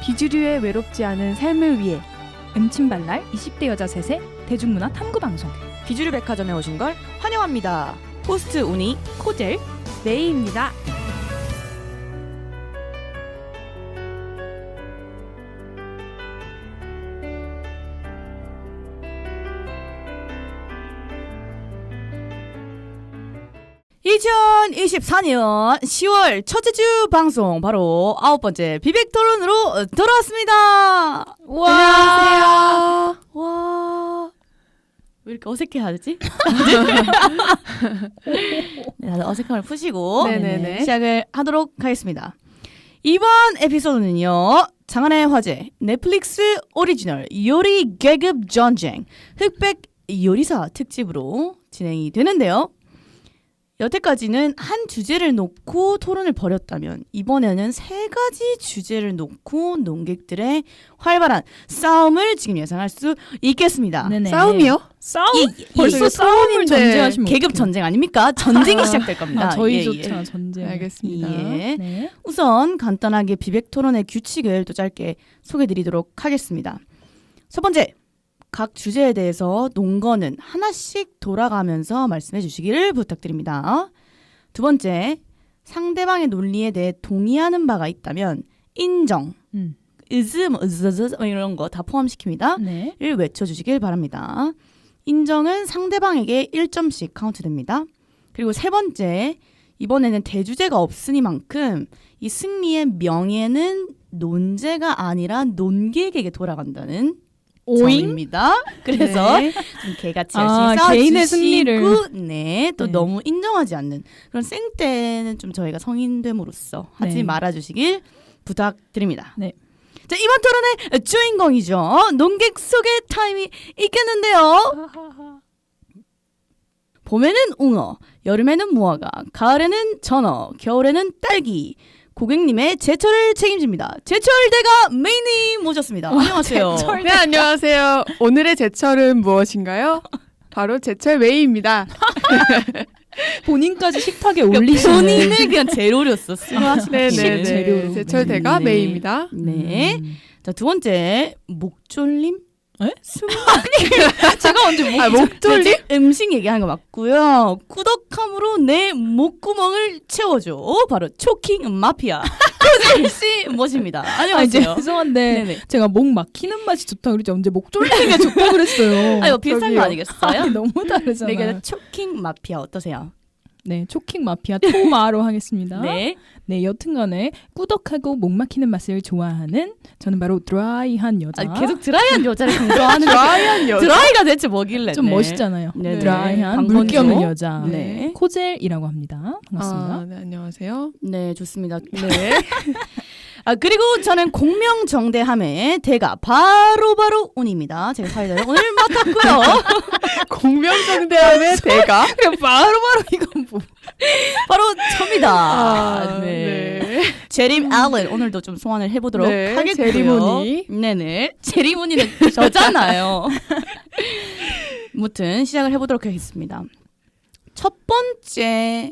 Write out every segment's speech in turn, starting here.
비주류의 외롭지 않은 삶을 위해 음침발랄 20대 여자 셋의 대중문화 탐구방송 비주류 백화점에 오신 걸 환영합니다. 호스트 우니, 코젤 메이입니다. (2024년 10월) 첫째 주 방송 바로 9번째 비백토론으로 돌아왔습니다. 안녕하세요. 와, 왜 이렇게 어색해하지? 네, 다들 어색함을 푸시고 네네네. 시작을 하도록 하겠습니다. 이번 에피소드는요, 장안의 화제 넷플릭스 오리지널 요리 계급 전쟁 흑백 요리사 특집으로 진행이 되는데요. 여태까지는 한 주제를 놓고 토론을 벌였다면 이번에는 세 가지 주제를 놓고 논객들의 활발한 싸움을 지금 예상할 수 있겠습니다. 네네. 싸움이요? 싸움? 벌써 벌써 싸움을 싸움인데. 전제하시면 계급 어떡해요? 전쟁 아닙니까? 전쟁이 시작될 겁니다. 저희조차 전쟁. 알겠습니다. 예. 네. 우선 간단하게 비백 토론의 규칙을 또 짧게 소개드리도록 하겠습니다. 첫 번째, 각 주제에 대해서 논거는 하나씩 돌아가면서 말씀해 주시기를 부탁드립니다. 두 번째, 상대방의 논리에 대해 동의하는 바가 있다면 인정, 이런 거 다 포함시킵니다. 네. 를 외쳐주시길 바랍니다. 인정은 상대방에게 1점씩 카운트됩니다. 그리고 세 번째, 이번에는 대주제가 없으니만큼 이 승리의 명예는 논제가 아니라 논객에게 돌아간다는 점입니다. 그래서 네. 좀 개같이 아, 열심히 개인의 싸워주시고 네, 또 네. 너무 인정하지 않는 그런 생떼는 좀 저희가 성인됨으로써 하지 네. 말아주시길 부탁드립니다. 네. 자, 이번 토론의 주인공이죠. 논객 소개 타임이 있겠는데요. 봄에는 웅어, 여름에는 무화과, 가을에는 전어, 겨울에는 딸기. 고객님의 제철을 책임집니다. 제철대가 메이님 모셨습니다. 안녕하세요. 네, 안녕하세요. 오늘의 제철은 무엇인가요? 바로 제철 메이입니다. 본인까지 식탁에 올리시는 본인을 그냥 재료로 썼어요. 네네. 재료로. 제철대가 네. 메이입니다. 네. 자, 두 번째, 목졸림? 에? 제가 언제 목졸림? 네, 음식 얘기하는 거 맞고요. 꾸덕함으로 내 목구멍을 채워줘. 바로 초킹 마피아 코젤 씨 모십니다. 아, 이제 안녕하세요. 죄송한데 네네. 제가 목 막히는 맛이 좋다 그러지 언제 목 졸리는 게 좋다 그랬어요. 아유, 비슷한 저기요. 거 아니겠어요? 아니, 너무 다르잖아요. 네, 그래서 초킹 마피아 어떠세요? 네, 초킹 마피아 토마로 하겠습니다. 네. 네, 여튼간에 꾸덕하고 목 막히는 맛을 좋아하는 저는 바로 드라이한 여자. 아, 계속 드라이한 여자를 강조하는 드라이한 여자. 드라이가 대체 뭐길래? 좀 네. 멋있잖아요. 네, 드라이한 강건조. 물기 없는 여자. 네. 코젤이라고 합니다. 반갑습니다. 아, 네, 안녕하세요. 네, 좋습니다. 네. 아, 그리고 저는 공명정대함의 대가 바로 운입니다. 제가 사회자를 오늘 맡았고요. 공명정대함의 대가. 그냥 바로바로 이건 뭐. 바로 저입니다. 아, 네. 제림 알렌 오늘도 좀 소환을 해보도록 네, 하겠고요. 제리모니. 네네. 제리모니는 저잖아요. 무튼 시작을 해보도록 하겠습니다. 첫 번째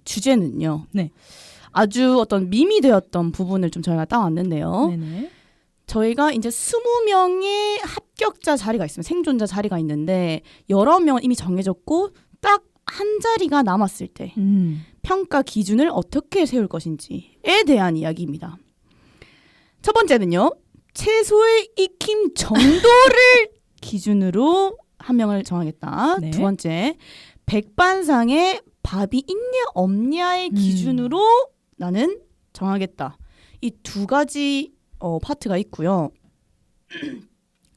주제는요. 네. 아주 어떤 밈이 되었던 부분을 좀 저희가 따왔는데요. 네네. 저희가 이제 20명의 합격자 자리가 있으면 생존자 자리가 있는데 여러 명은 이미 정해졌고 딱 한 자리가 남았을 때 평가 기준을 어떻게 세울 것인지에 대한 이야기입니다. 첫 번째는요. 채소의 익힘 정도를 기준으로 한 명을 정하겠다. 네. 두 번째, 백반상에 밥이 있냐 없냐의 기준으로 나는 정하겠다. 이 두 가지 파트가 있고요.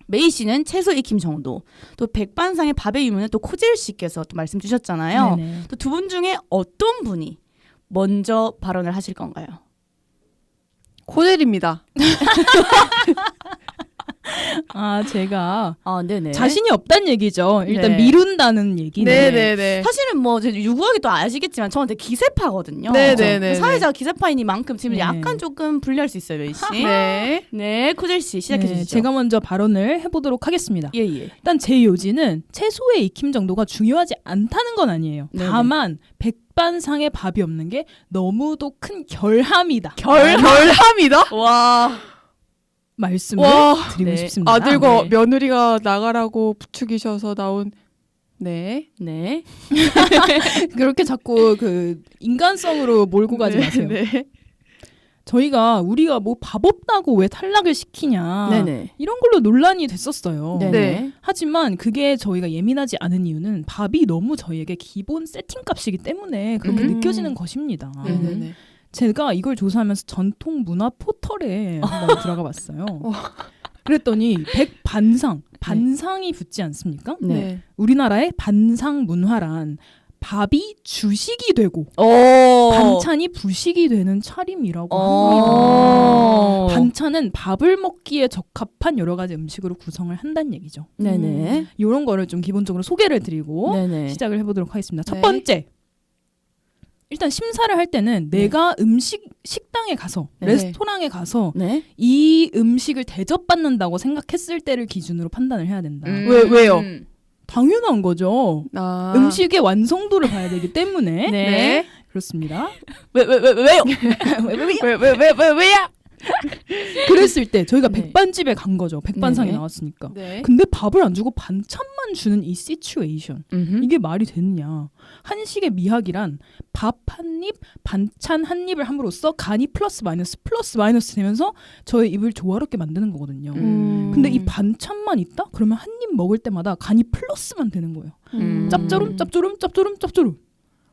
메이 씨는 채소 익힘 정도, 또 백반상의 밥의 유무는 또 코젤 씨께서 또 말씀 주셨잖아요. 네네. 또 두 분 중에 어떤 분이 먼저 발언을 하실 건가요? 코젤입니다. 아, 제가 아, 네네. 자신이 없다는 얘기죠. 일단 네. 미룬다는 얘기는. 네네네. 사실은 뭐 유구하게 또 아시겠지만 저한테 기세파거든요. 네네네. 사회자가 기세파이니만큼 지금 네. 약간 조금 불리할 수 있어요, 메이 씨. 네. 네, 코젤 씨 시작해 네, 주시죠. 제가 먼저 발언을 해보도록 하겠습니다. 예. 일단 제 요지는 채소의 익힘 정도가 중요하지 않다는 건 아니에요. 네네. 다만 백반상에 밥이 없는 게 너무도 큰 결함이다. 결함이다? 와. 말씀을 와, 드리고 네. 싶습니다. 아들과 네. 며느리가 나가라고 부추기셔서 나온 네. 네. 그렇게 자꾸 그 인간성으로 몰고 가지 마세요. 네. 우리가 뭐 밥 없다고 왜 탈락을 시키냐 네네. 이런 걸로 논란이 됐었어요. 네네. 네. 하지만 그게 저희가 예민하지 않은 이유는 밥이 너무 저희에게 기본 세팅값이기 때문에 그렇게 느껴지는 것입니다. 네네네. 제가 이걸 조사하면서 전통 문화 포털에 한번 들어가 봤어요. 그랬더니 반상이 붙지 않습니까? 네. 네. 우리나라의 반상 문화란 밥이 주식이 되고 오. 반찬이 부식이 되는 차림이라고 어. 합니다. 반찬은 밥을 먹기에 적합한 여러 가지 음식으로 구성을 한다는 얘기죠. 네네. 이런 거를 좀 기본적으로 소개를 드리고 네네. 시작을 해보도록 하겠습니다. 첫 네. 번째, 일단 심사를 할 때는 내가 식당에 가서 네. 레스토랑에 가서 네. 이 음식을 대접받는다고 생각했을 때를 기준으로 판단을 해야 된다. 왜요? 당연한 거죠. 아. 음식의 완성도를 봐야 되기 때문에 네. 그렇습니다. 왜요? 왜야? 그랬을 때 저희가 네. 백반집에 간 거죠. 백반상이 네. 나왔으니까. 네. 근데 밥을 안 주고 반찬만 주는 이 시츄에이션. 음흠. 이게 말이 되느냐. 한식의 미학이란 밥 한 입, 반찬 한 입을 함으로써 간이 플러스 마이너스 되면서 저의 입을 조화롭게 만드는 거거든요. 근데 이 반찬만 있다? 그러면 한 입 먹을 때마다 간이 플러스만 되는 거예요. 짭조름.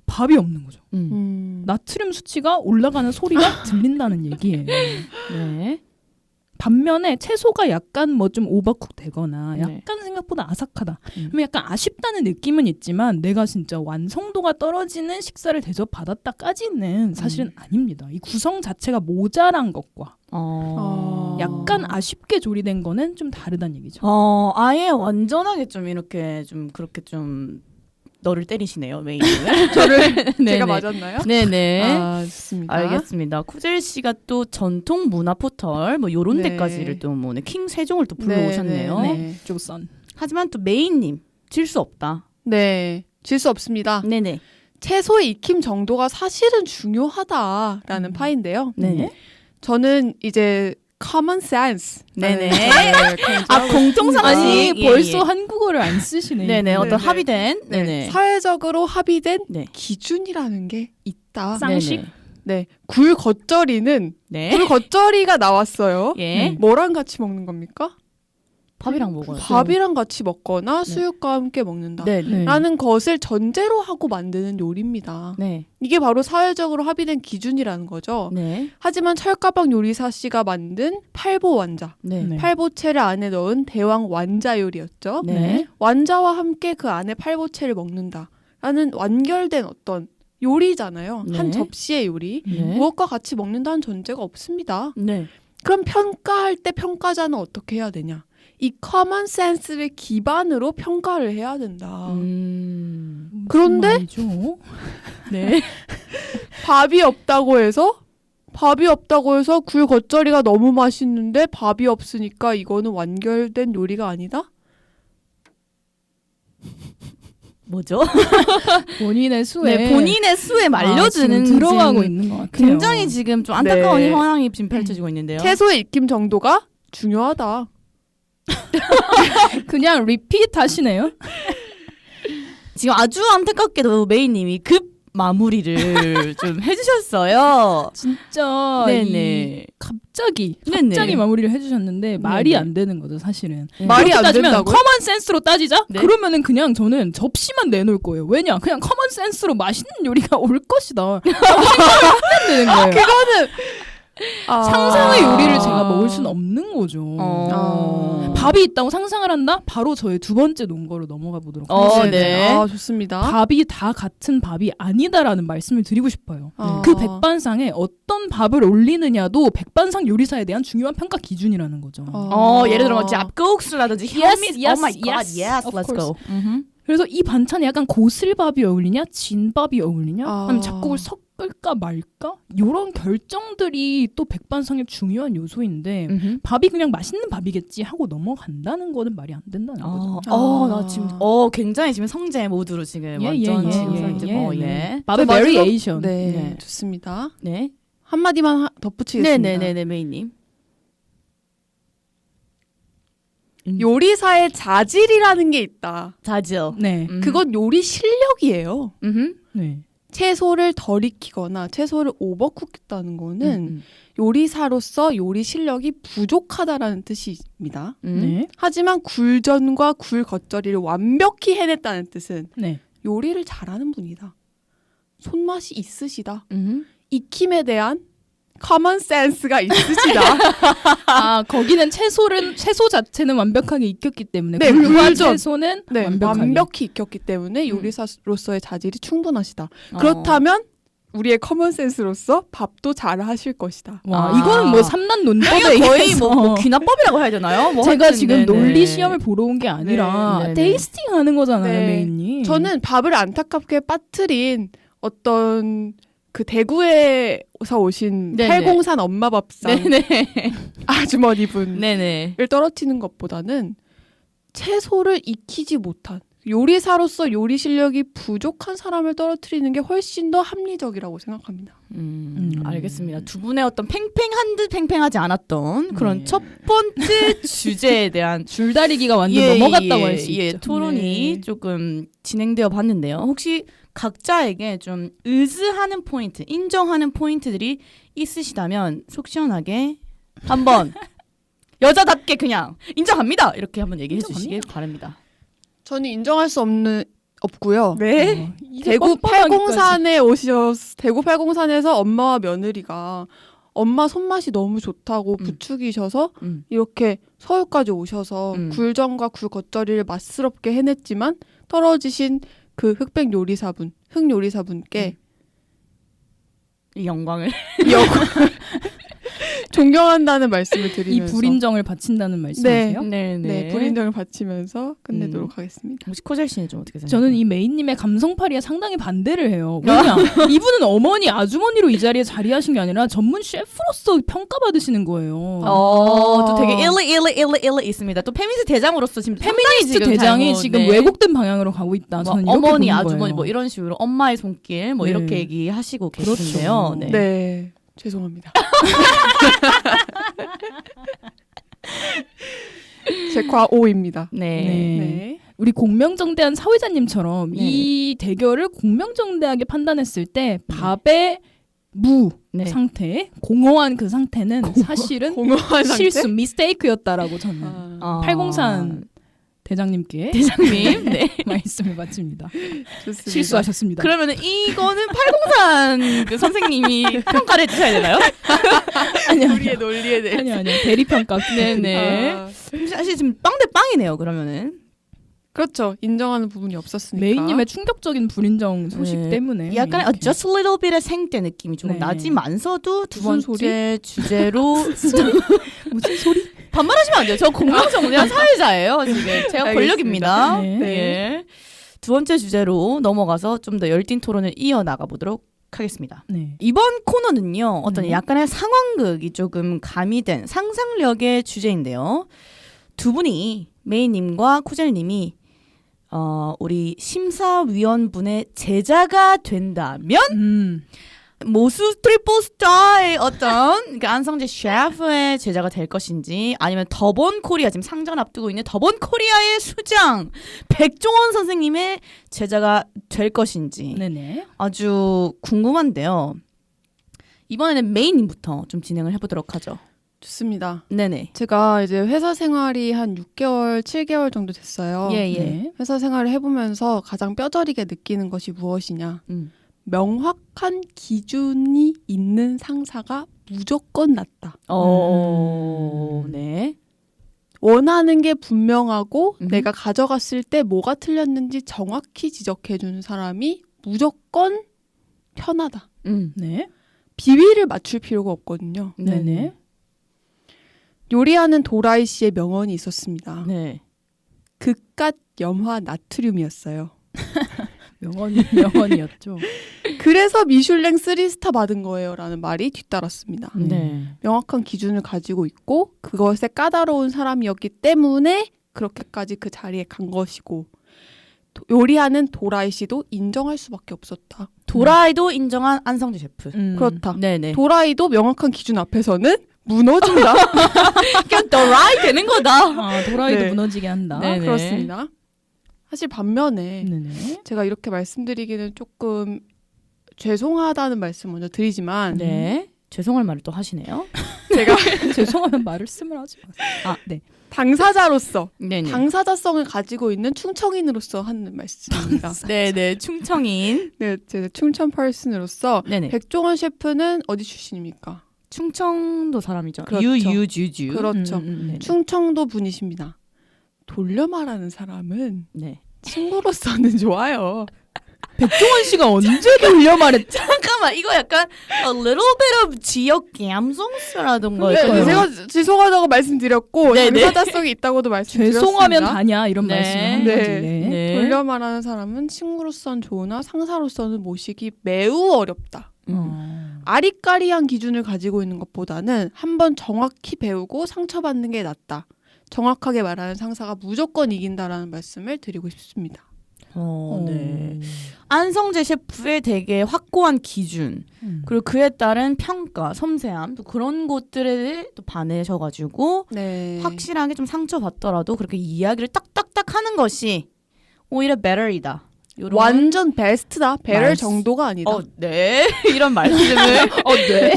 밥이 없는 거죠. 나트륨 수치가 올라가는 소리가 들린다는 얘기예요. 네. 반면에 채소가 약간 뭐 좀 오버쿡 되거나 네. 약간 생각보다 아삭하다. 그러면 약간 아쉽다는 느낌은 있지만 내가 진짜 완성도가 떨어지는 식사를 대접받았다까지는 사실은 아닙니다. 이 구성 자체가 모자란 것과 약간 아쉽게 조리된 거는 좀 다르다는 얘기죠. 아예 완전하게 좀 이렇게 좀 그렇게 좀 너를 때리시네요, 메이님은. 저를 네네. 제가 맞았나요? 네네. 아, 좋습니다. 알겠습니다. 쿠젤 씨가 또 전통 문화 포털 뭐 요런 네. 데까지를 또 뭐 킹 세종을 또 네, 불러오셨네요. 네, 네, 조선. 하지만 또 메인님 질 수 없다. 네. 질 수 없습니다. 네네. 채소의 익힘 정도가 사실은 중요하다라는 파인데요. 네네. 저는 이제 common sense. 네네. 아, 공통상식. 아니 예, 벌써 예. 한국어를 안 쓰시네. 네네. 어떤 네네. 합의된 네. 사회적으로 합의된 네. 기준이라는 게 있다. 쌍식? 네네. 네. 굴 겉절이는 네. 굴 겉절이가 나왔어요. 예. 뭐랑 같이 먹는 겁니까? 밥이랑 먹어요. 밥이랑 같이 먹거나 수육과 함께 먹는다. 네. 네. 네. 라는 것을 전제로 하고 만드는 요리입니다. 네. 이게 바로 사회적으로 합의된 기준이라는 거죠. 네. 하지만 철가방 요리사 씨가 만든 팔보 완자, 네. 네. 팔보채를 안에 넣은 대왕 완자 요리였죠. 네. 완자와 함께 그 안에 팔보채를 먹는다라는 완결된 어떤 요리잖아요. 네. 한 접시의 요리. 네. 무엇과 같이 먹는다는 전제가 없습니다. 네. 그럼 평가할 때 평가자는 어떻게 해야 되냐? 이 커먼 센스를 기반으로 평가를 해야 된다. 무슨 그런데 말이죠? 네. 밥이 없다고 해서 굴 겉절이가 너무 맛있는데 밥이 없으니까 이거는 완결된 요리가 아니다? 뭐죠? 본인의 수에 네, 본인의 수에 말려드는 지금 들어가고 지금 있는 것 같아요. 굉장히 지금 좀 안타까운 네. 현황이 지금 펼쳐지고 있는데요. 채소의 익힘 정도가 중요하다. 그냥 리피트 하시네요. 지금 아주 안타깝게도 메이님이 급 마무리를 좀 해주셨어요. 진짜 네네. 이 갑자기 네네. 마무리를 해주셨는데 말이 네네. 안 되는 거죠 사실은. 네. 말이 그렇게 안 따지면 된다고요? 커먼 센스로 따지자? 네. 그러면은 그냥 저는 접시만 내놓을 거예요. 왜냐? 그냥 커먼 센스로 맛있는 요리가 올 것이다. 생각을 되는 거예요. 그거는 상상의 요리를 제가 먹을 수는 없는 거죠. 밥이 있다고 상상을 한다? 바로 저의 두 번째 논거로 넘어가 보도록 하겠습니다. 네. 아, 좋습니다. 밥이 다 같은 밥이 아니다라는 말씀을 드리고 싶어요. 아. 그 백반상에 어떤 밥을 올리느냐도 백반상 요리사에 대한 중요한 평가 기준이라는 거죠. 예를 들어 뭐 잡곡수라든지 Yes, 현미. yes, Oh my God, yes, yes, of let's course. go. 그래서 이 반찬에 약간 고슬밥이 어울리냐, 진밥이 어울리냐, 아. 아니면 잡곡을 섞을까 말까 이런 결정들이 또 백반상의 중요한 요소인데 밥이 그냥 맛있는 밥이겠지 하고 넘어간다는 거는 말이 안 된다는 거죠. 나 지금 굉장히 지금 성재 모드로 지금 완전 지금 네. 밥의 저 마지막- 베리에이션. 네, 네. 좋습니다. 네. 한마디만 덧붙이겠습니다. 네네네네 메이님. 요리사의 자질이라는 게 있다. 자질. 네. 그건 요리 실력이에요. 네. 채소를 덜 익히거나 채소를 오버쿡했다는 거는 요리사로서 요리 실력이 부족하다라는 뜻입니다. 네. 하지만 굴전과 굴 겉절이를 완벽히 해냈다는 뜻은 네. 요리를 잘하는 분이다. 손맛이 있으시다. 익힘에 대한 커먼 센스가 있으시다. 아, 거기는 채소 자체는 완벽하게 익혔기 때문에 네, 굴과 굴전. 채소는 네, 완벽하게. 완벽히 익혔기 때문에 요리사로서의 자질이 충분하시다. 그렇다면 우리의 커먼 센스로서 밥도 잘 하실 것이다. 와, 이거는 뭐 삼단 논법에 이거 거의 의해서 뭐 귀납법이라고 해야 되나요? 뭐 제가 하여튼, 지금 네네. 논리 시험을 보러 온 게 아니라 네, 네네. 테이스팅 하는 거잖아요, 네. 메인이. 저는 밥을 안타깝게 빠뜨린 어떤 그 대구에서 오신 네네. 팔공산 엄마 밥상 네네. 아주머니분을 네네. 떨어뜨리는 것보다는 채소를 익히지 못한 요리사로서 요리 실력이 부족한 사람을 떨어뜨리는 게 훨씬 더 합리적이라고 생각합니다. 알겠습니다. 두 분의 어떤 팽팽한 듯 팽팽하지 않았던 그런 네. 첫 번째 주제에 대한 줄다리기가 완전 넘어갔다고 할 수 있죠. 토론이 네. 조금 진행되어 봤는데요. 혹시 각자에게 좀 의즈하는 포인트, 인정하는 포인트들이 있으시다면 속 시원하게 한번 여자답게 그냥 인정합니다. 이렇게 한번 얘기해 주시길 바랍니다. 저는 인정할 수 없고요. 네. 대구 팔공산에 대구 팔공산에서 엄마와 며느리가 엄마 손맛이 너무 좋다고 부추기셔서 이렇게 서울까지 오셔서 굴전과 굴 겉절이를 맛스럽게 해냈지만 떨어지신 그 흑백 요리사분, 흑 요리사분께 이 영광을 존경한다는 말씀을 이 드리면서 불인정을 바친다는 말씀이세요? 네, 불인정을 바치면서 끝내도록 하겠습니다. 혹시 코젤 씨는 좀 어떻게 생각해요? 저는 이 메인님의 감성파리에 상당히 반대를 해요. 왜냐? 이분은 어머니, 아주머니로 이 자리에 자리하신 게 아니라 전문 셰프로서 평가받으시는 거예요. 또 되게 일리 있습니다. 또 페미니스트 대장으로서 지금 페미니스트 상당히 대장이 잘못, 지금 네. 왜곡된 방향으로 가고 있다. 뭐 저는 이렇게 어머니, 보는 아주머니 거예요. 뭐 이런 식으로 엄마의 손길 뭐 네. 이렇게 얘기하시고 그렇죠. 계신데요. 네. 네, 죄송합니다. 제 과오입니다. 네. 네. 네. 우리 공명정대한 사회자님처럼 네. 이 대결을 공명정대하게 판단했을 때 밥의 무 네. 상태, 공허한 그 상태는 사실은 공허한 상태? 실수, 미스테이크였다라고 저는 아, 팔공산 대장님께 대장님. 네. 말씀을 마칩니다. 좋습니다. 실수하셨습니다. 그러면 이거는 팔공산 그 선생님이 평가를 해주셔야 되나요? 우리의 논리에 대해. 아니요. 대리평가. 네네. 아, 사실 지금 빵 대 빵이네요. 그러면은 그렇죠. 인정하는 부분이 없었으니까. 메인님의 충격적인 불인정 소식 네. 때문에 약간 이렇게. just a little bit의 생떼 느낌이 조금 네. 나지만서도 두 무슨 번째 주제로 무슨 소리? 반말하시면 안 돼요. 저 공명정대한 사회자예요. 지금 제가 알겠습니다. 권력입니다. 네. 예. 두 번째 주제로 넘어가서 좀 더 열띤 토론을 이어나가 보도록 하겠습니다. 네. 이번 코너는요. 어떤 네. 약간의 상황극이 조금 가미된 상상력의 주제인데요. 두 분이 메이님과 코젤님이 우리 심사위원분의 제자가 된다면 모수 트리플 스타의 어떤 그 안성재 셰프의 제자가 될 것인지 아니면 더본 코리아 지금 상전 앞두고 있는 더본 코리아의 수장 백종원 선생님의 제자가 될 것인지 네네. 아주 궁금한데요. 이번에는 메인님부터 좀 진행을 해보도록 하죠. 좋습니다. 네네. 제가 이제 회사 생활이 한 6개월, 7개월 정도 됐어요. 예. 네. 회사 생활을 해보면서 가장 뼈저리게 느끼는 것이 무엇이냐. 명확한 기준이 있는 상사가 무조건 낫다. 네. 원하는 게 분명하고 음흠. 내가 가져갔을 때 뭐가 틀렸는지 정확히 지적해주는 사람이 무조건 편하다. 네. 비위를 맞출 필요가 없거든요. 네네. 요리하는 도라이 씨의 명언이 있었습니다. 네. 극갓 염화 나트륨이었어요. 명언이었죠. 그래서 미슐랭 3스타 받은 거예요 라는 말이 뒤따랐습니다. 네. 명확한 기준을 가지고 있고 그것에 까다로운 사람이었기 때문에 그렇게까지 그 자리에 간 것이고 요리하는 도라이 씨도 인정할 수밖에 없었다. 도라이도 인정한 안성재 셰프. 그렇다. 네네. 도라이도 명확한 기준 앞에서는 무너진다. 그냥 도라이 되는 거다. 아, 도라이도 네. 무너지게 한다. 네. 그렇습니다. 사실 반면에 네네. 제가 이렇게 말씀드리기는 조금 죄송하다는 말씀 먼저 드리지만 네. 죄송할 말을 또 하시네요. 제가 죄송하면 말을 쓰면 하지 마세요. 아, 네. 당사자로서 네네. 당사자성을 가지고 있는 충청인으로서 하는 말씀입니다. 네네. 충청인. 네, 제가 충청 퍼슨으로서 네네. 백종원 셰프는 어디 출신입니까? 충청도 사람이죠. 그렇죠. 유유주주. 그렇죠. 네네. 충청도 분이십니다. 돌려 말하는 사람은 네. 친구로서는 좋아요. 백종원 씨가 언제 돌려 말했? 잠깐만 이거 약간 a little bit of 지역 감성스라던 거. 네, 그러니까요. 제가 죄송하다고 말씀드렸고 네네. 당사자성이 있다고도 말씀드렸습니다. 죄송하면 다냐 이런 네. 말씀을 한 네. 거지. 네. 네. 돌려 말하는 사람은 친구로선 좋으나 상사로서는 모시기 매우 어렵다. 아리까리한 기준을 가지고 있는 것보다는 한번 정확히 배우고 상처받는 게 낫다. 정확하게 말하는 상사가 무조건 이긴다라는 말씀을 드리고 싶습니다. 네. 안성재 셰프의 되게 확고한 기준 그리고 그에 따른 평가, 섬세함 또 그런 것들에 또 반해셔가지고 네. 확실하게 좀 상처받더라도 그렇게 이야기를 딱딱딱 하는 것이 오히려 better이다. 요런- 완전 베스트다. 배럴 말씀- 정도가 아니다. 네. 이런 말씀을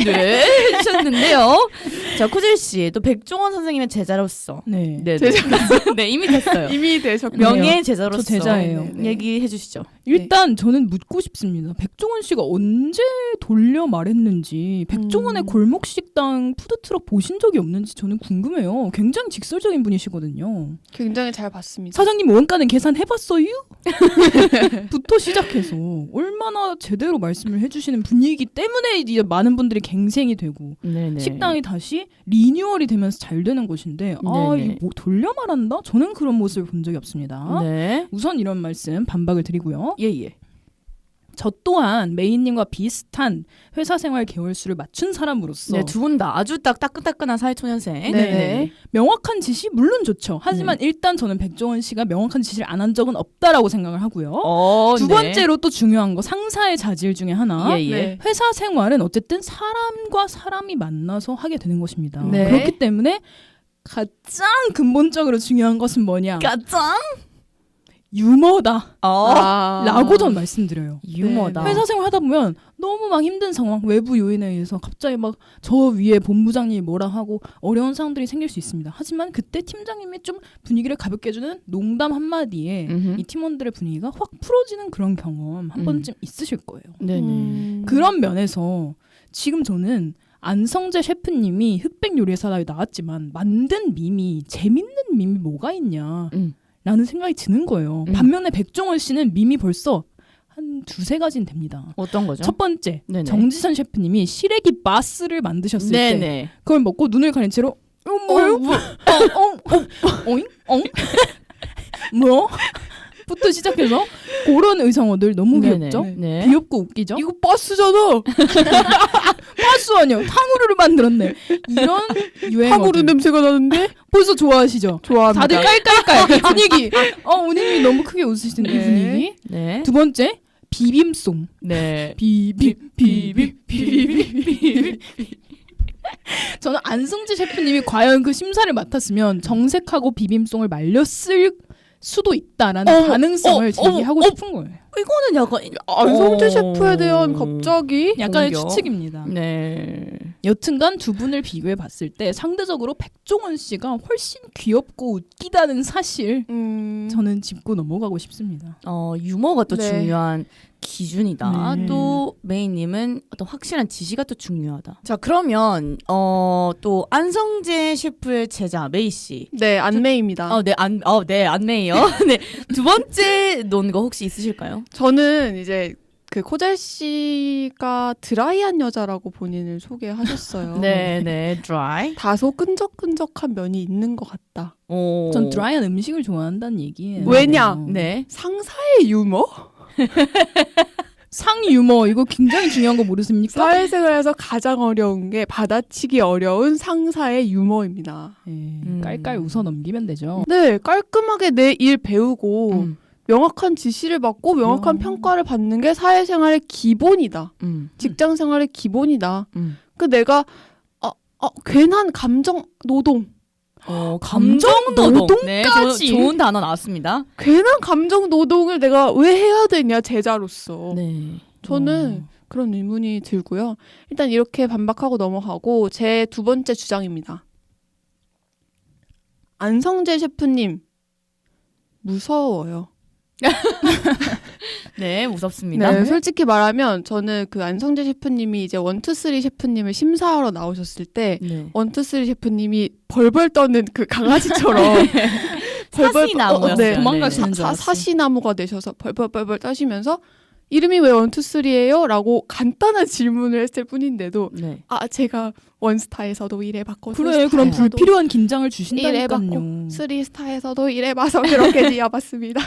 네. 해주셨는데요. 자, 코질 씨, 또 백종원 선생님의 제자로서. 네. 네, 네, 이미 됐어요. 이미 되셨군요. 명예 제자로서 저 제자예요. 네, 네. 얘기해 주시죠. 일단 저는 묻고 싶습니다. 백종원 씨가 언제 돌려 말했는지, 백종원의 골목 식당 푸드트럭 보신 적이 없는지 저는 궁금해요. 굉장히 직설적인 분이시거든요. 굉장히 잘 봤습니다. 사장님 원가는 계산해봤어요? 부터 시작해서 얼마나 제대로 말씀을 해주시는 분이기 때문에 이제 많은 분들이 갱생이 되고 네네. 식당이 다시 리뉴얼이 되면서 잘 되는 것인데 아, 네네. 이게 뭐 돌려 말한다? 저는 그런 모습을 본 적이 없습니다. 네. 우선 이런 말씀 반박을 드리고요. 예. 저 또한 메인님과 비슷한 회사 생활 개월수를 맞춘 사람으로서 네, 두 분 다 아주 딱 따끈따끈한 사회초년생. 네네. 명확한 지시 물론 좋죠. 하지만 일단 저는 백종원 씨가 명확한 지시를 안 한 적은 없다라고 생각을 하고요. 두 번째로 또 중요한 거 상사의 자질 중에 하나. 예. 네. 회사 생활은 어쨌든 사람과 사람이 만나서 하게 되는 것입니다. 네. 그렇기 때문에 가장 근본적으로 중요한 것은 뭐냐? 가장 유머다. 아. 라고 전 말씀드려요. 유머다. 네. 회사 생활 하다 보면 너무 막 힘든 상황, 외부 요인에 의해서 갑자기 막 저 위에 본부장님이 뭐라 하고 어려운 상황들이 생길 수 있습니다. 하지만 그때 팀장님이 좀 분위기를 가볍게 해주는 농담 한마디에 이 팀원들의 분위기가 확 풀어지는 그런 경험 한 번쯤 있으실 거예요. 네네. 그런 면에서 지금 저는 안성재 셰프님이 흑백 요리사에 나왔지만 만든 밈이 재밌는 밈이 뭐가 있냐 라는 생각이 드는 거예요. 반면에 백종원 씨는 밈이 벌써 한 두세 가지는 됩니다. 어떤 거죠? 첫 번째, 네네. 정지선 셰프님이 시래기 바스를 만드셨을 때 네네. 그걸 먹고 눈을 가린 채로 뭐요? 어잉? 뭐? 부터 시작해서 그런 의성어들 너무 네네. 귀엽죠? 네. 귀엽고 웃기죠? 이거 버스잖아. 바스 아니요. 탕후루를 만들었네. 이런 유행어들 탕후루 냄새가 나는데 벌써 좋아하시죠? 좋아합니다. 다들 깔깔깔 이 분위기. 운이님이 너무 크게 웃으시는 이 네. 분위기. 네. 두 번째 비빔송. 네. 비빔. 저는 안성재 셰프님이 과연 그 심사를 맡았으면 정색하고 비빔송을 말렸을 수도 있다라는 가능성을 제기하고 싶은 거예요. 이거는 약간 안성재 셰프에 대한 갑자기 약간의 공격. 추측입니다. 네. 여튼간 두 분을 비교해 봤을 때 상대적으로 백종원 씨가 훨씬 귀엽고 웃기다는 사실 저는 짚고 넘어가고 싶습니다. 유머가 또 네. 중요한 기준이다. 네. 또 메이님은 어떤 확실한 지시가 또 중요하다. 자, 그러면 또 안성재 셰프의 제자 메이 씨. 네 안메입니다. 네, 안메이요. 네. 두 번째 논거 혹시 있으실까요? 저는 이제 그 코젤 씨가 드라이한 여자라고 본인을 소개하셨어요. 네, 드라이. 다소 끈적끈적한 면이 있는 것 같다. 전 드라이한 음식을 좋아한다는 얘기예요. 왜냐? 네. 상사의 유머? 상 유머 이거 굉장히 중요한 거 모르십니까? 사회생활에서 가장 어려운 게 받아치기 어려운 상사의 유머입니다. 네, 깔깔 웃어 넘기면 되죠. 네, 깔끔하게 내 일 배우고 명확한 지시를 받고 명확한 평가를 받는 게 사회생활의 기본이다. 직장생활의 기본이다. 그 내가 괜한 감정 노동. 감정 노동까지. 네, 좋은 단어 나왔습니다. 괜한 감정 노동을 내가 왜 해야 되냐 제자로서. 네. 저는 그런 의문이 들고요. 일단 이렇게 반박하고 넘어가고 제 두 번째 주장입니다. 안성재 셰프님 무서워요. 네, 무섭습니다. 네, 솔직히 말하면 저는 그 안성재 셰프님이 이제 1, 2, 3 셰프님을 심사하러 나오셨을 때 네. 1, 2, 3 셰프님이 벌벌 떠는 그 강아지처럼 사시나무였어요. 네. 도망가시는 줄 알았어요. 사시나무가 되셔서 벌벌 떠시면서 이름이 왜 1, 2, 3예요? 라고 간단한 질문을 했을 뿐인데도 네. 제가 원스타에서도 일해봤거든요. 그래, 그럼 스타에서도 불필요한 긴장을 일해봤고 주신다니까요. 3스타에서도 일해봐서 그렇게 지어봤습니다.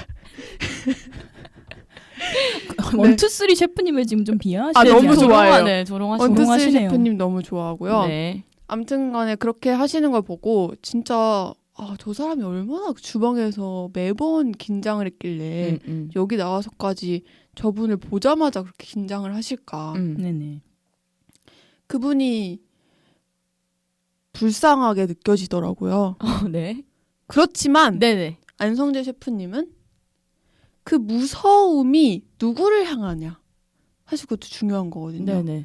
원투 쓰리 셰프님을 지금 좀 비하하시는 너무 좋아요. 네, 1, 2, 3 조롱하시네요. 셰프님 너무 좋아하고요. 네. 아무튼 간에 그렇게 하시는 걸 보고 진짜 저 사람이 얼마나 주방에서 매번 긴장을 했길래 여기 나와서까지 저분을 보자마자 그렇게 긴장을 하실까. 네네. 그분이 불쌍하게 느껴지더라고요. 네. 그렇지만 네네. 안성재 셰프님은 그 무서움이 누구를 향하냐. 사실 그것도 중요한 거거든요. 네네.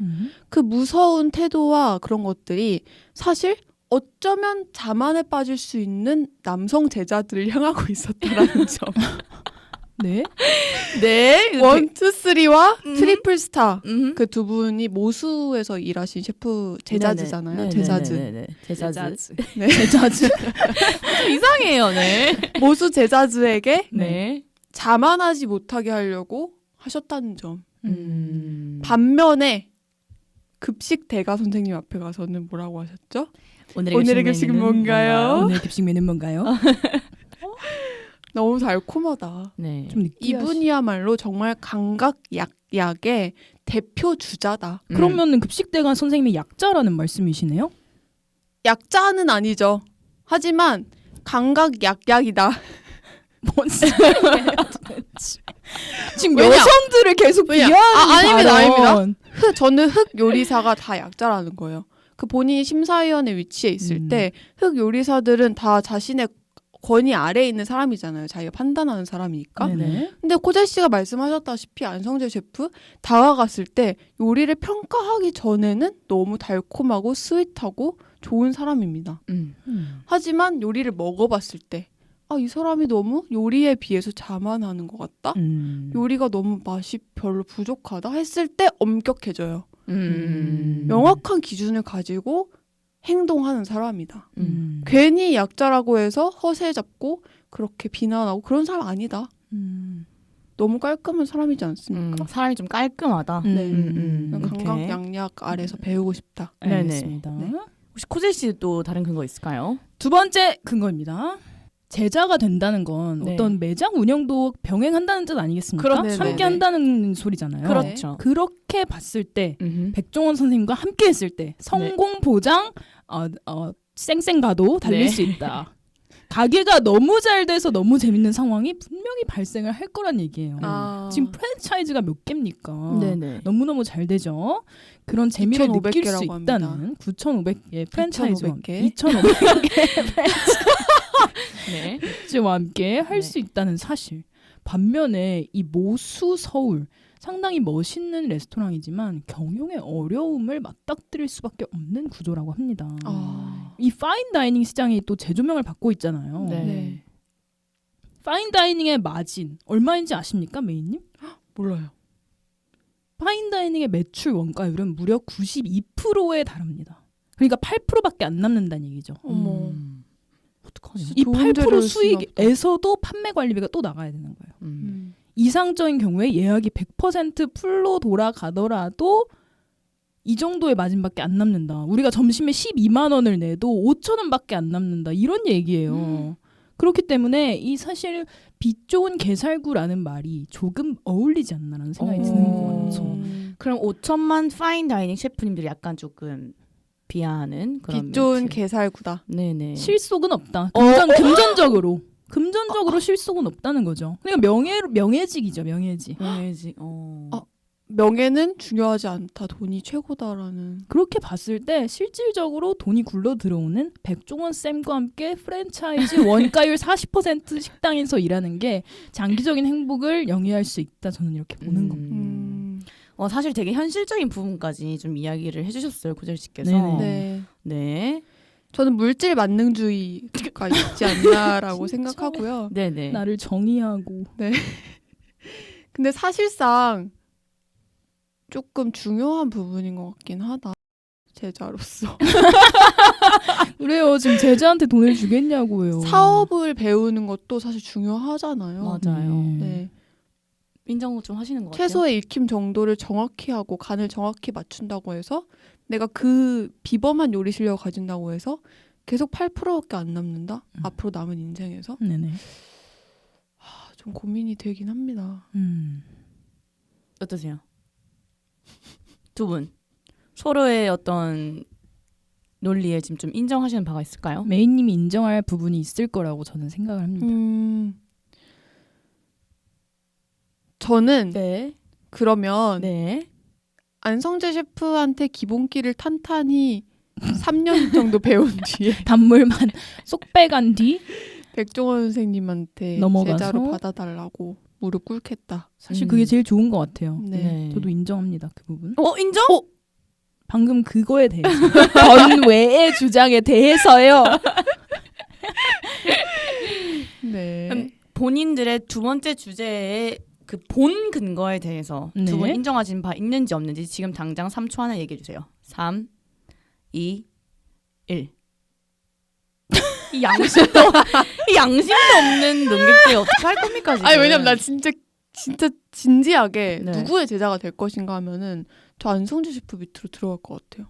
그 무서운 태도와 그런 것들이 사실 어쩌면 자만에 빠질 수 있는 남성 제자들을 향하고 있었다라는 점. 네. 네. 1, 2, 3와 음. 트리플 스타 음. 그 두 분이 모수에서 일하신 셰프 제자즈잖아요. 네네. 제자즈. 네네네. 제자즈. 네. 제자즈. 좀 이상해요. 네. 모수 제자즈에게 네. 자만하지 못하게 하려고 하셨다는 점. 반면에 반면에 급식 대가 선생님 앞에 가서는 뭐라고 하셨죠? 오늘의 오늘의 급식은 뭔가요? 오늘 급식 메뉴는 뭔가요? 너무 달콤하다. 네. 좀 느끼하시. 이분이야말로 정말 감각약약의 대표 주자다. 그러면은 급식대가 선생님이 약자라는 말씀이시네요? 약자는 아니죠. 하지만 감각약약이다. 뭔 소리예요, 도대체. 지금 왜냐? 여성들을 계속 왜냐? 비하하는 아닙니다. 발언. 저는 흑 요리사가 다 약자라는 거예요. 그 본인이 심사위원회 위치에 있을 때 흑 요리사들은 다 자신의 권위 아래에 있는 사람이잖아요. 자기가 판단하는 사람이니까. 네네. 근데 코젤 씨가 말씀하셨다시피 안성재 셰프 다가갔을 때 요리를 평가하기 전에는 너무 달콤하고 스윗하고 좋은 사람입니다. 하지만 요리를 먹어봤을 때 이 사람이 너무 요리에 비해서 자만하는 것 같다? 요리가 너무 맛이 별로 부족하다? 했을 때 엄격해져요. 명확한 기준을 가지고 행동하는 사람이다. 괜히 약자라고 해서 허세 잡고 그렇게 비난하고 그런 사람 아니다. 너무 깔끔한 사람이지 않습니까? 사람이 좀 깔끔하다. 네. 이렇게. 감각양약 아래서 배우고 싶다. 네네. 알겠습니다. 네. 혹시 코젤 씨도 다른 근거 있을까요? 두 번째 근거입니다. 제자가 된다는 건 네. 어떤 매장 운영도 병행한다는 뜻 아니겠습니까? 그렇죠. 함께 네네. 한다는 소리잖아요. 그렇죠. 그렇게 봤을 때 백종원 선생님과 함께 했을 때 성공 보장 쌩쌩 가도 달릴 네. 수 있다. 가게가 너무 잘 돼서 너무 재밌는 상황이 분명히 발생을 할 거란 얘기예요. 지금 프랜차이즈가 몇 개입니까? 네네. 너무너무 잘 되죠. 그런 재미를 9,500 느낄 수 개라고 합니다. 있다는 9,500개 프랜차이즈와 2,500개. 2,500개 네. 프랜차이즈와 함께 할 수 있다는 사실. 반면에 이 모수 서울 상당히 멋있는 레스토랑이지만 경영의 어려움을 맞닥뜨릴 수밖에 없는 구조라고 합니다. 이 파인 다이닝 시장이 또 재조명을 받고 있잖아요. 네. 네. 파인 다이닝의 마진 얼마인지 아십니까, 메이님? 몰라요. 파인 다이닝의 매출 원가율은 무려 92%에 달합니다. 그러니까 8%밖에 안 남는다는 얘기죠. 어머. 어떡하냐. 이 좋은 데를 8% 쓰나 수익에서도 판매 관리비가 또 나가야 되는 거예요. 이상적인 경우에 예약이 100% 풀로 돌아가더라도 이 정도의 마진밖에 안 남는다. 우리가 점심에 12만 원을 내도 5천 원밖에 안 남는다. 이런 얘기예요. 그렇기 때문에 이 사실 빛 좋은 게살구라는 말이 조금 어울리지 않나라는 생각이 드는 거죠. 그럼 5천만 파인 다이닝 셰프님들이 약간 조금 비하하는 그런 빛 좋은 멘트. 게살구다. 네네. 실속은 없다. 금전적으로 실속은 없다는 거죠. 그러니까 명예직이죠, 명예직. 명예직. 명예는 중요하지 않다. 돈이 최고다라는. 그렇게 봤을 때 실질적으로 돈이 굴러 들어오는 백종원 쌤과 함께 프랜차이즈 원가율 40% 식당에서 일하는 게 장기적인 행복을 영위할 수 있다. 저는 이렇게 보는 겁니다. 사실 되게 현실적인 부분까지 좀 이야기를 해주셨어요, 고젤 씨께서. 네네. 네. 네. 저는 물질 만능주의가 있지 않나라고 생각하고요. 네네. 나를 정의하고. 근데 사실상 조금 중요한 부분인 것 같긴 하다. 제자로서. 그래요. 지금 제자한테 돈을 주겠냐고요. 사업을 배우는 것도 사실 중요하잖아요. 맞아요. 네. 인정 좀 하시는 것 같아요. 채소의 익힘 정도를 정확히 하고 간을 정확히 맞춘다고 해서 내가 그 비범한 요리 실력을 가진다고 해서 계속 8%밖에 안 남는다? 앞으로 남은 인생에서? 네네. 좀 고민이 되긴 합니다. 어떠세요? 두 분 서로의 어떤 논리에 지금 좀 인정하시는 바가 있을까요? 메인님이 인정할 부분이 있을 거라고 저는 생각을 합니다. 저는 네. 그러면 네. 안성재 셰프한테 기본기를 탄탄히 3년 정도 배운 뒤에 단물만 쏙 빼간 뒤 백종원 선생님한테 넘어가서? 제자로 받아달라고 무릎 꿇겠다. 사실 그게 제일 좋은 것 같아요. 네. 저도 인정합니다. 그 부분. 인정? 방금 그거에 대해서 전외의 주장에 대해서요. 네. 본인들의 두 번째 주제의 그 본 근거에 대해서 네. 두 분 인정하신 바 있는지 없는지 지금 당장 3초 안에 얘기해 주세요. 3, 2, 1. 이 양심도 없는 논객들 어떻게 할 겁니까 지금? 아니 왜냐면 나 진짜 진지하게 네. 누구의 제자가 될 것인가 하면은 저 안성재 셰프 밑으로 들어갈 것 같아요.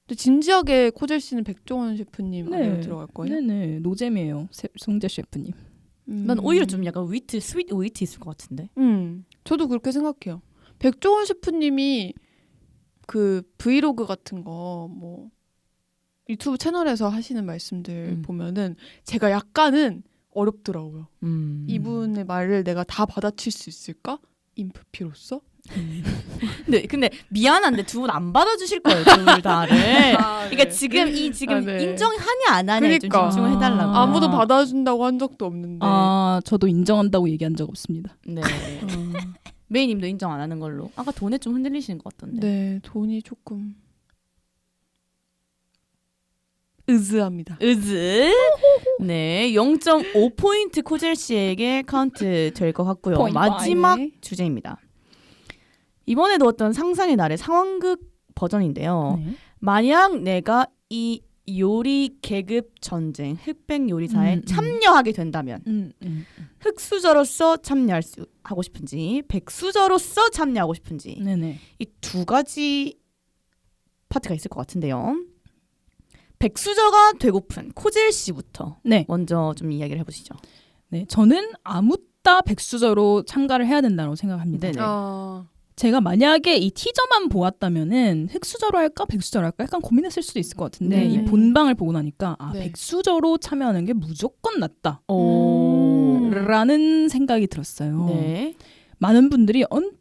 근데 진지하게 코젤 씨는 백종원 셰프님 안으로 들어갈 거예요? 네네. 노잼이에요. 송재 셰프님. 난 오히려 좀 약간 스윗 위트 있을 것 같은데. 저도 그렇게 생각해요. 백종원 셰프님이 그 브이로그 같은 거 뭐 유튜브 채널에서 하시는 말씀들 보면은 제가 약간은 어렵더라고요. 이분의 말을 내가 다 받아칠 수 있을까? 인프피로서? 근데 미안한데 두 분 안 받아주실 거예요, 둘 다를. 그러니까 지금 네. 인정하냐 안 하냐에 좀 그러니까. 집중을 해달라고. 아무도 받아준다고 한 적도 없는데. 저도 인정한다고 얘기한 적 없습니다. 네. 메이님도 인정 안 하는 걸로. 아까 돈에 좀 흔들리시는 것 같던데. 네, 돈이 조금 으즈합니다. 네, 0.5포인트 코젤 씨에게 카운트 될 것 같고요. 포인트 마지막 파이. 주제입니다. 이번에도 어떤 상상의 나래 상황극 버전인데요. 네. 만약 내가 이 요리 계급 전쟁 흑백 요리사에 음. 참여하게 된다면 음. 흑수저로서 하고 싶은지 백수저로서 참여하고 싶은지 네네. 이 두 가지 파트가 있을 것 같은데요. 백수저가 되고픈 코젤 씨부터 네. 먼저 좀 이야기를 해보시죠. 네. 저는 아무따 백수저로 참가를 해야 된다고 생각합니다. 네네. 제가 만약에 이 티저만 보았다면은 흑수저로 할까 백수저로 할까 약간 고민했을 수도 있을 것 같은데 네. 이 본방을 보고 나니까 네. 백수저로 참여하는 게 무조건 낫다. 오. 라는 생각이 들었어요. 네. 많은 분들이 언뜻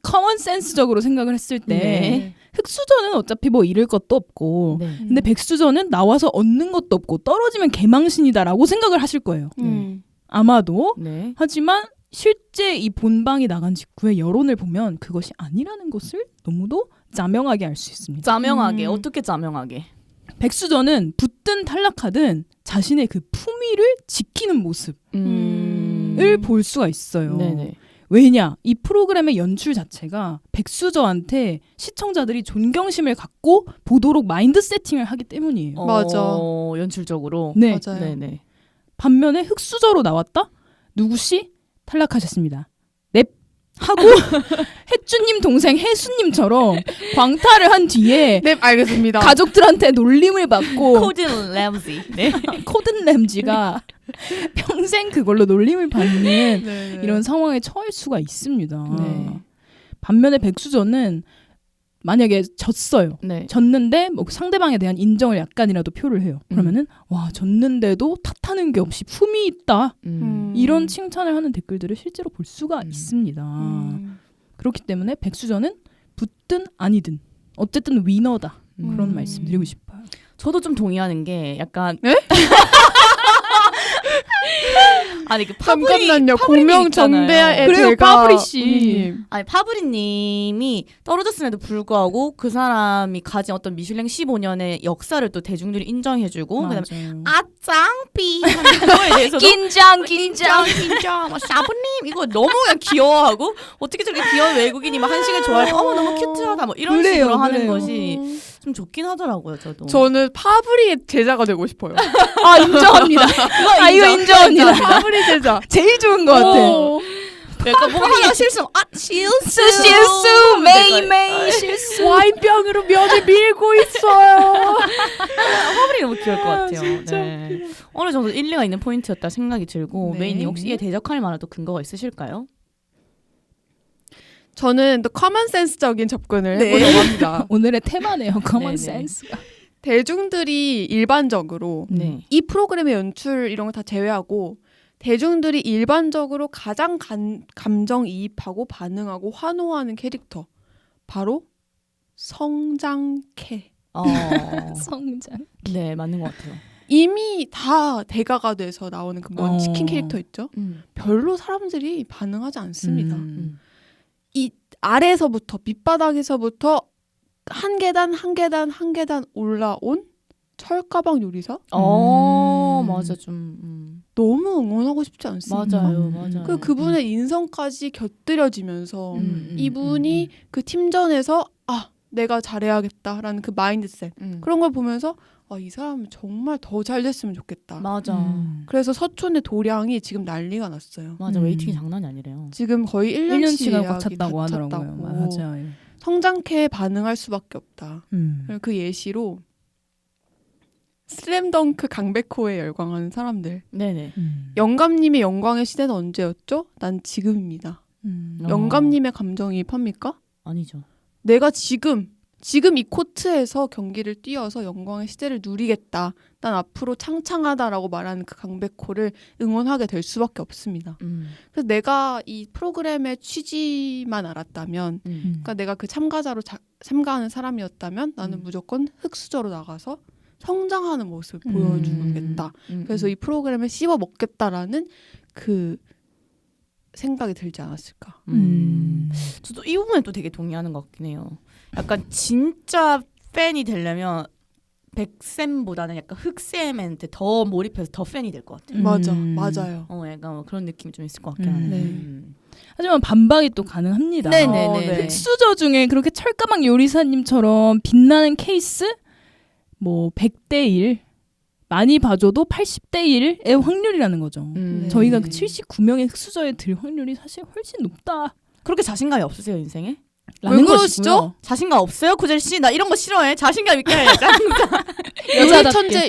커먼 센스적으로 생각을 했을 때 네. 흑수저는 어차피 뭐 잃을 것도 없고 네. 근데 백수저는 나와서 얻는 것도 없고 떨어지면 개망신이다라고 생각을 하실 거예요. 아마도. 네. 하지만 실제 이 본방이 나간 직후에 여론을 보면 그것이 아니라는 것을 너무도 자명하게 알 수 있습니다. 자명하게 어떻게 자명하게? 백수저는 붙든 탈락하든 자신의 그 품위를 지키는 모습을 볼 수가 있어요. 네네. 왜냐? 이 프로그램의 연출 자체가 백수저한테 시청자들이 존경심을 갖고 보도록 마인드 세팅을 하기 때문이에요. 맞아. 연출적으로. 네. 맞아요. 네네. 반면에 흑수저로 나왔다? 누구씨? 탈락하셨습니다. 넵! 하고 햇주님 동생 혜수님처럼 광탈을 한 뒤에 네, 알겠습니다. 가족들한테 놀림을 받고 코든 램지. 네. 코든 램지가 평생 그걸로 놀림을 받는 네. 이런 상황에 처할 수가 있습니다. 네. 반면에 백수저는 만약에 졌어요. 네. 졌는데 뭐 상대방에 대한 인정을 약간이라도 표를 해요. 그러면은 와 졌는데도 탓하는 게 없이 품이 있다. 이런 칭찬을 하는 댓글들을 실제로 볼 수가 있습니다. 그렇기 때문에 백수저는 붙든 아니든 어쨌든 위너다. 그런 말씀 드리고 싶어요. 저도 좀 동의하는 게 약간 네? 아니 그 파브리 잠깐만요. 공명 정배의 그래요, 제가 파브리 씨. 언니님. 아니 파브리님이 떨어졌음에도 불구하고 그 사람이 가진 어떤 미슐랭 15년의 역사를 또 대중들이 인정해주고 그다음에 아짱삐 하는 그거에 대해서도 긴장 긴장 뭐 샤브님 이거 너무 그냥 귀여워하고 어떻게 저렇게 귀여운 외국인이 막 한식을 좋아할까 어머 너무 큐트하다 뭐 이런 그래요, 식으로 하는 그래요. 것이 좀 좋긴 하더라고요 저도. 저는 파브리의 제자가 되고 싶어요. 아 인정합니다. 이거 인정합니다. 파브리 제자. 제일 좋은 것 같아. 약간 뭔가 하나 실수 실수 실수 매일매일 실수. 와인병으로 면을 밀고 있어요. 파브리 너무 귀여울 것 같아요. 진짜 네. 어느 정도 일리가 있는 포인트였다 생각이 들고 네. 메인님 혹시 이에 대적할 만한 또 근거가 있으실까요? 저는 또 커먼 센스적인 접근을 네. 해보려고 합니다. 오늘의 테마네요. 커먼 네네. 센스가. 대중들이 일반적으로 네. 이 프로그램의 연출 이런 거 다 제외하고 대중들이 일반적으로 가장 감정이입하고 반응하고 환호하는 캐릭터 바로 성장캐. 성장. 네 맞는 것 같아요. 이미 다 대가가 돼서 나오는 그 먼치킨 캐릭터 있죠? 별로 사람들이 반응하지 않습니다. 이 아래서부터 밑바닥에서부터 한 계단 한 계단 한 계단 올라온 철가방 요리사 맞아 좀 너무 응원하고 싶지 않습니다. 맞아요. 그분의 인성까지 곁들여지면서 음. 이분이 그 팀전에서 내가 잘해야겠다라는 그 마인드셋 그런 걸 보면서 이 사람 정말 더 잘 됐으면 좋겠다. 맞아. 그래서 서촌의 도량이 지금 난리가 났어요. 맞아 웨이팅이 장난이 아니래요. 지금 거의 1년치가 꽉 예약이 찼다고 다 하더라고요. 찼다고. 맞아요. 성장캐에 반응할 수밖에 없다. 그 예시로 슬램덩크 강백호에 열광하는 사람들. 네네. 영감님의 영광의 시대는 언제였죠? 난 지금입니다. 영감님의 감정이입합니까? 아니죠. 내가 지금 이 코트에서 경기를 뛰어서 영광의 시대를 누리겠다. 난 앞으로 창창하다라고 말하는 그 강백호를 응원하게 될 수밖에 없습니다. 그래서 내가 이 프로그램의 취지만 알았다면 그러니까 내가 그 참가자로 참가하는 사람이었다면 나는 무조건 흑수저로 나가서 성장하는 모습을 보여주겠다. 그래서 이 프로그램을 씹어 먹겠다라는 그 생각이 들지 않았을까. 저도 이 부분에 또 되게 동의하는 것 같긴 해요. 약간 진짜 팬이 되려면 백쌤보다는 약간 흑쌤한테 더 몰입해서 더 팬이 될 것 같아요. 맞아요. 약간 뭐 그런 느낌이 좀 있을 것 같긴 하네요. 네. 하지만 반박이 또 가능합니다. 네네네. 흑수저 중에 그렇게 철가방 요리사님처럼 빛나는 케이스 뭐 100대 1 많이 봐줘도 80대 1의 확률이라는 거죠. 네. 저희가 그 79명의 흑수저에 들 확률이 사실 훨씬 높다. 그렇게 자신감이 없으세요 인생에? 라는 그러시죠? 것이고요. 자신감 없어요 코젤 씨? 나 이런 거 싫어해. 자신감 있게 해야지.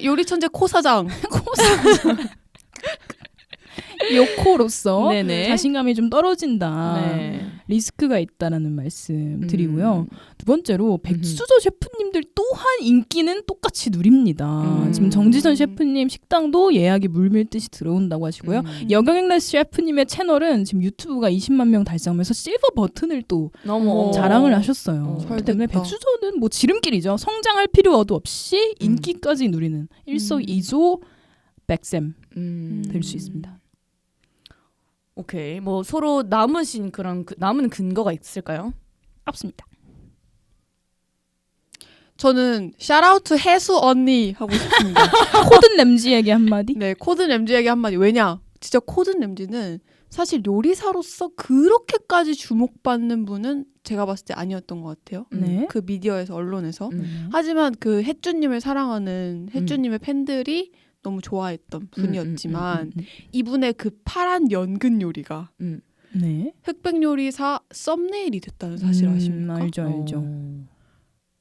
요리 천재 코사장. 요코로서 네네. 자신감이 좀 떨어진다. 네. 리스크가 있다라는 말씀 드리고요. 두 번째로 백수저 셰프님들 또한 인기는 똑같이 누립니다. 지금 정지선 셰프님 식당도 예약이 물밀듯이 들어온다고 하시고요. 여경행라 셰프님의 채널은 지금 유튜브가 20만 명 달성하면서 실버 버튼을 또 너무 자랑을 하셨어요. 잘 그렇기 때문에 됐다. 백수저는 뭐 지름길이죠. 성장할 필요도 없이 인기까지 누리는 일석이조 백쌤 될 수 있습니다. 오케이. 뭐 서로 남으신 그런 남은 근거가 있을까요? 없습니다. 저는 샤라우트 해수 언니 하고 싶습니다. 코든 램지에게 한마디? 네, 코든 램지에게 한마디. 왜냐? 진짜 코든 램지는 사실 요리사로서 그렇게까지 주목받는 분은 제가 봤을 때 아니었던 것 같아요. 네. 그 미디어에서 언론에서. 하지만 그 햇주님을 사랑하는 햇주님의 팬들이 너무 좋아했던 분이었지만 이분의 그 파란 연근 요리가 네. 흑백 요리사 썸네일이 됐다는 사실 아십니까? 알죠.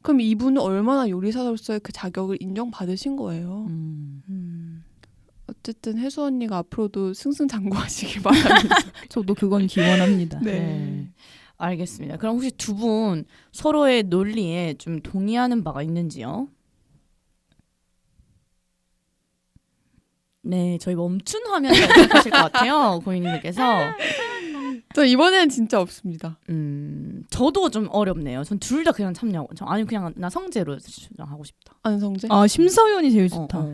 그럼 이분은 얼마나 요리사로서의 그 자격을 인정받으신 거예요. 어쨌든 혜수 언니가 앞으로도 승승장구하시길 바랍니다. 저도 그건 기원합니다. 네. 알겠습니다. 그럼 혹시 두 분 서로의 논리에 좀 동의하는 바가 있는지요? 네, 저희 멈춘 화면을 선택하실 것 같아요, 고객님께서. 저 이번에는 진짜 없습니다. 저도 좀 어렵네요. 전 둘 다 그냥 참여하고. 아니 그냥 나 성재로 주장하고 싶다. 안성재? 아 심사위원이 제일 좋다.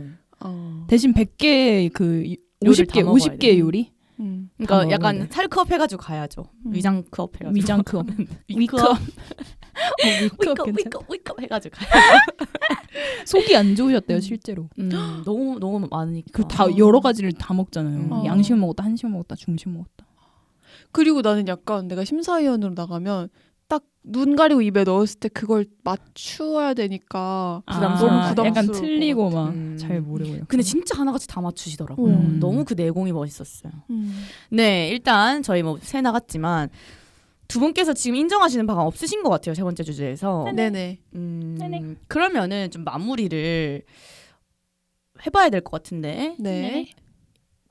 대신 100개 그 요리를 다 50개 먹어야 50개 돼. 요리. 그러니까 다 약간 먹어야 돼. 살크업 해가지고 가야죠. 위장크업 해가지고. 위장크업. 위크업. 위크업 위크업 해가지고 가야 속이 안 좋으셨대요 실제로. 너무 많으니까. 그 다 여러 가지를 다 먹잖아요. 음. 양식 먹었다, 한식 먹었다, 중식 먹었다. 그리고 나는 약간 내가 심사위원으로 나가면 딱 눈 가리고 입에 넣었을 때 그걸 맞추어야 되니까 부담스러워. 너무 부담스러워. 약간 틀리고 막 잘 음. 모르고요. 근데 진짜 하나같이 다 맞추시더라고요. 너무 그 내공이 멋있었어요. 네, 일단 저희 뭐 새 나갔지만 두 분께서 지금 인정하시는 바가 없으신 것 같아요. 세 번째 주제에서. 네네. 네네. 그러면은 좀 마무리를 해봐야 될 것 같은데 네.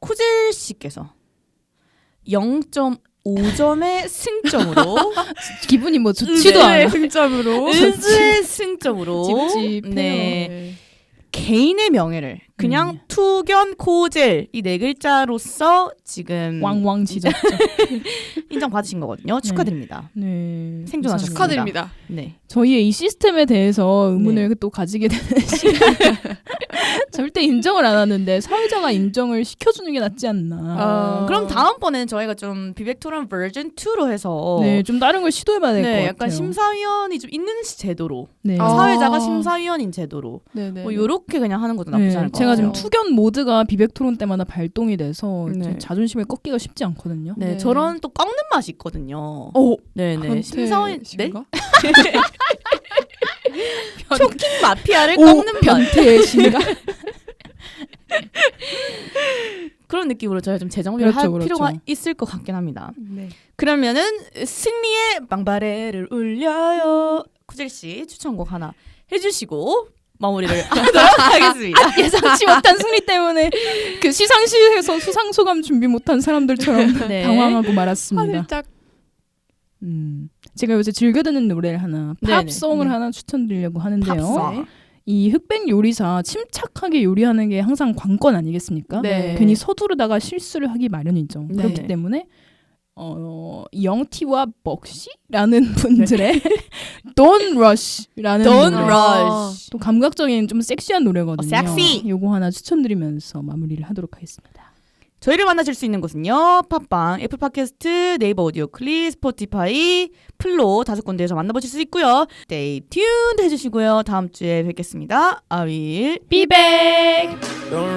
코젤 씨께서 0.5점의 승점으로 기분이 뭐 좋지도 네. 않아. 승점으로. 은수의 승점으로 찝찝해요. 네. 개인의 명예를 그냥 투견 코젤 이 네 글자로서 지금 왕왕 지졌죠. 인정받으신 거거든요. 축하드립니다. 네. 생존하셨습니다. 축하드립니다. 네. 저희의 이 시스템에 대해서 의문을 또 가지게 되는 시간. 절대 인정을 안 하는데 사회자가 인정을 시켜주는 게 낫지 않나. 그럼 다음번에는 저희가 좀 비백토란 버전 2로 해서 네, 좀 다른 걸 시도해봐야 될 것 같아요. 약간 심사위원이 좀 있는 제도로 네. 사회자가 심사위원인 제도로 네네. 뭐 요렇게 그냥 하는 것도 나쁘지 않을 것 제가 같아요. 지금 투견 모드가 비백토론 때마다 발동이 돼서 네. 제 자존심을 꺾기가 쉽지 않거든요. 네, 네. 저런 또 꺾는 맛이 있거든요. 오. 네네. 심사위원 네? 변태신가? 쇼킹 마피아를 꺾는 맛. 변태의 신가? 그런 느낌으로 저희가 좀 재정비를 그렇죠, 할 그렇죠. 필요가 있을 것 같긴 합니다. 네. 그러면은 승리의 망바레를 울려요. 쿠젤 씨 추천곡 하나 해주시고 마무리를 하도록 하겠습니다. 예상치 못한 승리 때문에 그 시상식에서 수상 소감 준비 못한 사람들처럼 네. 당황하고 말았습니다. 살짝. 제가 요새 즐겨 듣는 노래를 하나 네네. 팝송을 네. 하나 추천드리려고 하는데요. 팝송. 이 흑백 요리사 침착하게 요리하는 게 항상 관건 아니겠습니까? 네. 괜히 서두르다가 실수를 하기 마련이죠. 네. 그렇기 때문에 영티와 벅시라는 분들의 Don't Rush라는 Don't 노래. Rush. 또 감각적인 좀 섹시한 노래거든요. 섹시. 요거 하나 추천드리면서 마무리를 하도록 하겠습니다. 저희를 만나실 수 있는 곳은요. 팟빵, 애플 팟캐스트, 네이버 오디오 클립, 스포티파이, 플로 5군데에서 만나보실 수 있고요. Stay tuned 해주시고요. 다음 주에 뵙겠습니다. I will be back. Don't